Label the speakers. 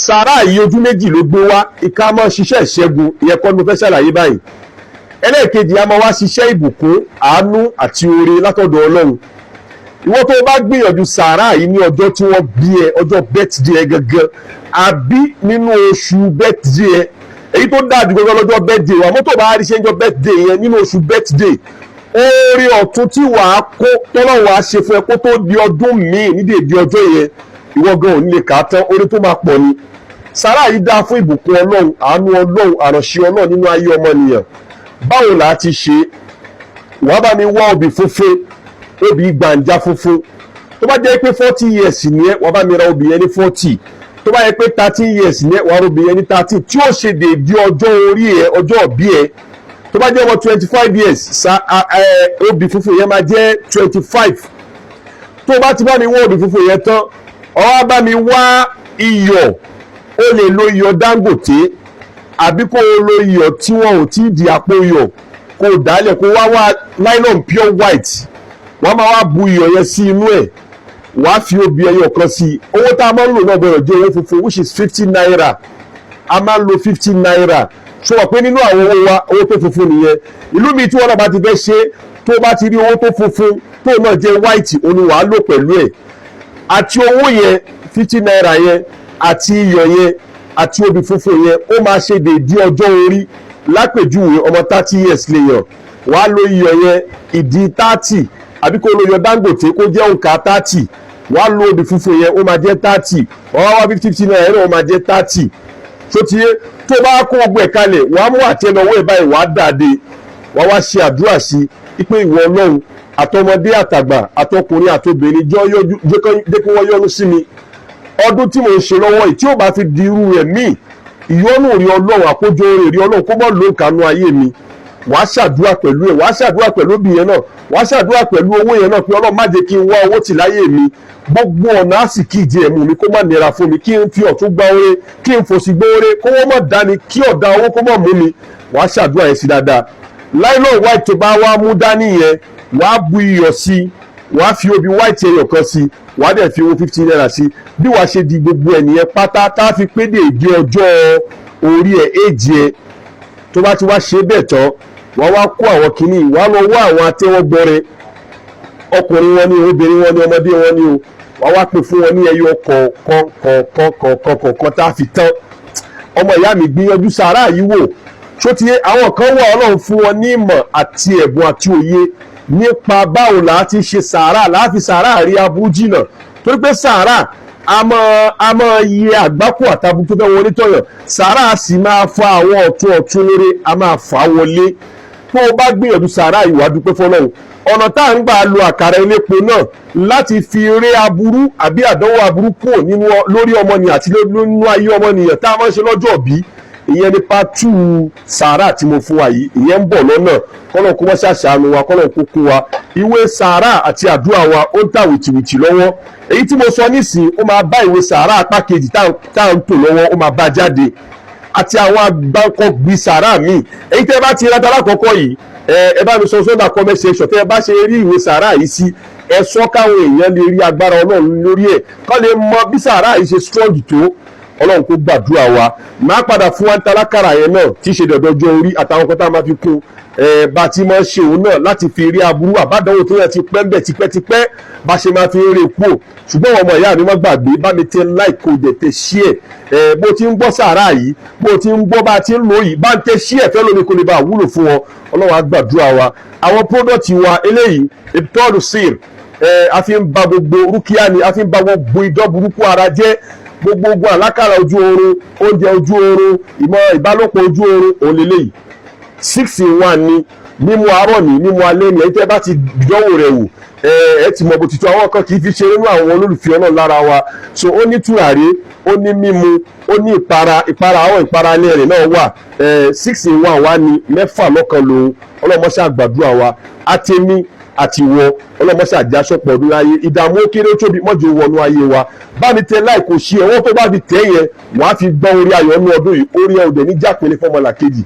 Speaker 1: sàárà yìí ojú méjì ló gbé wá, ìka máa ṣiṣẹ́ ìṣẹ́gun, ìyẹn kọ́ ni mo fẹ́ ṣàlàyé báyìí. Ẹlẹ́ẹ̀kejì a máa wá ṣiṣẹ́ ìbùkún, àánú àti oore látọ̀dọ̀ Ọlọ́run. Ìwọ tó bá gbìyànjú sàárà yìí ní ọjọ́ tí wọ́n bí ẹ, ọjọ́ birthday ẹ gangan, àbí nínú oṣù birthday ẹ, èyí tó dáa jù gbogbo lọ́jọ́ birthday wa, mọ́tò bá rí ṣe ń jọ birthday yẹn nínú oṣù birthday, oore ọ̀tun tí wàá kó tọ́lọ́run á ṣe fún ẹ kó tó di ọdún míì nídìí èdè ọjọ́ yẹn, ìwọ gan ò ní lè kà á tán, oore tó máa pọ̀ ni. Sàárà yìí dáa fún ìbùkún Ọlọ́run, àánú Ọlọ́run, àránṣẹ́ Ọlọ́run nínú ayé ọmọnìyàn. Báwo là á ti ṣe? Wàá bá mi wá obì funfun, obì gbàǹjà funfun. Tó bá jẹ́ pé 40 years ni ẹ, wàá bá mi ra obì yẹn ní 40. Tó bá yẹ pé 13 years ni ẹ, wàá ra obì yẹn ní 13 tí ó ṣe déédé ọjọ́ orí ẹ, ọjọ́ òbí ẹ. Tó bá jẹ́ ọmọ 25 years, obì funfun yẹn máa jẹ́ 25. Tó bá ti bá mi wá obì funfun yẹn tán, ó wá bá mi wá iyọ̀. O lè lo iyọ̀ Dangote àbí kó o lo iyọ̀ tí wọn ò tí ì di àpò iyọ̀, kó o dálẹ̀ kó wá nylon pure white. Wọ́n máa wá bu iyọ̀ yẹn sí inú ẹ̀, wàá fi obì ẹyọ kan sí i. Owó tá a máa ń lò náà gbọ́dọ̀ jẹ́ owó funfun, which is 50 naira. A máa ń lo 50 naira. Ṣé wọ́n pé nínú àwọn owó wa owó tó funfun nìyẹn? Ìlú mi tí wọ́n náà bá ti fẹ́ ṣe, tó bá ti rí owó tó funfun tó náà jẹ́ white, òun ni wàá lò pẹ̀lú ẹ̀. Àti owó yẹn 50 naira yẹn àti iyọ̀ yẹn àti obì funfun yẹn ó máa ṣe déédé ọjọ́ orí. Lápèjúwe ọmọ 30 years lèèyàn, wàá lo iyọ̀ yẹn ìdí 30 àbí kó lo iyọ̀ Dangote kó jẹ́ òǹkà 30, wàá lo obì funfun yẹn ó máa jẹ́ 30, wàá wá 50 naira yẹn ó máa jẹ́ 30. tó ti yé, tó bá kó gbogbo ẹ̀ kalẹ̀ wàá mú àtẹlẹwọ́ ẹ̀ báyìí wàá dàde, wàá wá ṣe àdúrà sí i pé ìwọ Ọlọ́run àtọmọdé àtàgbà àtọkùnrin àtobìnrin jẹ́ kí wọ́n yọ́nú sí mi. Ọdún tí mo ń ṣe lọ́wọ́ yìí tí ó bá fi di irú rẹ̀ míì, ìyọ́nú rí Ọlọ́run, àkójọ rí Ọlọ́run kó mọ́ ló ń kanú ayé mi. Wàá ṣàdúrà pẹ̀lú ẹ̀, wàá ṣàdúrà pẹ̀lú obì yẹn náà, wàá ṣàdúrà pẹ̀lú owó yẹn náà pé Ọlọ́run má jẹ́ kí n wá owó tì láyé mi. Gbogbo ọ̀nà àsìkí ìdí ẹ̀mú mi kó má nira fún mi, kí n fi ọ̀tún gba oore, kí n fòsì gbé oore, kó wọ́n mọ̀ dání, kí ọ̀dà owó kó mọ̀ mú mi. Wàá ṣàdúrà yẹn sí dáadáa. Nylon white tó bá wá mú dání yẹn, wàá bu iyọ̀ sí, wàá fi obì white ẹyọ kan sí, wàá dẹ̀ fi owó 50 naira sí. Bí wàá ṣe di gbogbo ẹ̀ nìyẹn pátá tá a fi pé déédé ọjọ́ orí ẹ̀ éjì ẹ̀. Tó bá ti wá ṣe bẹ́ẹ̀ tán, wàá wá kó àwọn kìíní, wàá lọ wá àwọn atẹ́wọ́gbọ́rẹ́, ọkùnrin wọn ni o, obìnrin wọn ni, ọmọdé wọn ni o, wàá wá pè fún wọn ní ẹyọ kọ̀ọ̀kan tá a fi tán. Ọmọ ìyá mi gbìyànjú sàárà yìí wò. Ṣó ti yé, àwọn kan wà Ọlọ́run fún wọn ní ìmọ̀ àti ẹ̀bùn àti òye nípa báwo là á ti ṣe sàárà, là á fi sàárà rí aburú jìnnà. Torí pé sàárà a máa yẹ àgbákò àtàbù tó fẹ́ wọlé tọ̀yàn. Sàárà sì máa fa àwọn ọ̀tún lóore, a máa fà á wọlé. Tó o bá gbìyànjú sàárà yìí wá dúpẹ́ fọ́lọ́run. Ọ̀nà tá à ń gbà lo àkàrà elépo náà láti fi ré aburú àbí àdánwò aburú kúrò lórí ọmọnìyàn àti nínú ayé ọmọnìyàn tá a máa ń ṣe lọ́jọ́ òbí. Ìyẹn ni pàtó sàárà tí mo fún wa yìí, ìyẹn ń bọ̀ lọ́nà. Kọ́lọ̀ kó wọ́n ṣàṣàánú wa, kọ́lọ̀ kó kún wa. Ìwé sàárà àti àdúrà wa ó ń tà wìtìwìtì lọ́wọ́. Èyí tí mo sọ nísìnyí ó máa bá ìwé sàárà apá kejì tá à ń tò lọ́wọ́, ó máa bá jáde. Àti àwọn agbákọ̀gbì sàárà míì. Èyí tẹ́ bá ti rántá lákọ̀ọ́kọ́ yìí, ẹ bá mi sọ sọ́dà comment section tẹ́ ẹ bá ṣe rí ìwé sàárà yìí sí, ẹ sọ káwọn èèyàn lè rí agbára Ọlọ́run lórí ẹ̀, kọ́ lè mọ bí sàárà yìí ṣe strong tó. Ọlọ́run kó gbàdúrà wa. Máa padà fún wa ń talákàrà yẹn náà tí í ṣe dọ̀dọ̀jọ́ orí àtàwọn kan tá a máa fi kún bá ti máa ṣe òun náà láti fi rí aburú àbádọ́wò tó yẹ ti pẹ́ ń bẹ̀ tipẹ́tipẹ́ bá ṣe máa fi rí epo. Ṣùgbọ́n ọmọ ìyá mi má gbàgbé, bá mi tẹ like kó dẹ̀ tẹ share. Bó ti ń gbọ́ sàárà yìí, bó ti ń gbọ́ bá ti ń lò yìí, bá ń tẹ share fẹ́ lómi kó lè bá wúlò fún wọn. Ọlọ́run á gbàdúrà wa. Àwọn product wa eléyìí ìtọ́lù sír a fi ń ba gbogbo rúkìá ni, a fi ń ba gbogbo idọ́ burúkú ara jẹ́. Gbogbo àlákàrà ojú oorun, oúnjẹ ojú oorun, ìbálòpọ̀ ojú oorun, òun lélẹ́yìí 6 in 1 ni. Mímu àárọ̀ ni, mímu alẹ́ ni. Ẹ̀yin tẹ́ bá ti dánwò rẹ̀ wò ẹ ti mọ̀ bó ti tó. Àwọn kan kì í fi ṣeré nínú àwọn olólùfẹ́ náà lára wa. So ó ní tùràrí, ó ní mímu, ó ní ìpara àwọn ìpara alẹ́ rẹ̀ náà wà. 6 in 1 wá ní, 6 lọ́kan lòun. Ọlọ́mọṣẹ́ àgbàdúrà wa àtẹ̀mí àti wọ ọlọ́mọṣẹ́ àjàṣọpọ̀ ọdún láyé. Ìdààmú ó kéré tóbi mọ́jọ wọnú ayé wa. Bá mi tẹ láì kò ṣe ẹ̀wọ́n tó bá fi tẹ̀ yẹn wàá fi gbọ́ orí ayọ̀ ní ọdún yìí. Orí ẹ̀ òdẹ̀ ní jápẹ́lẹ́ fọ́mọlà kejì.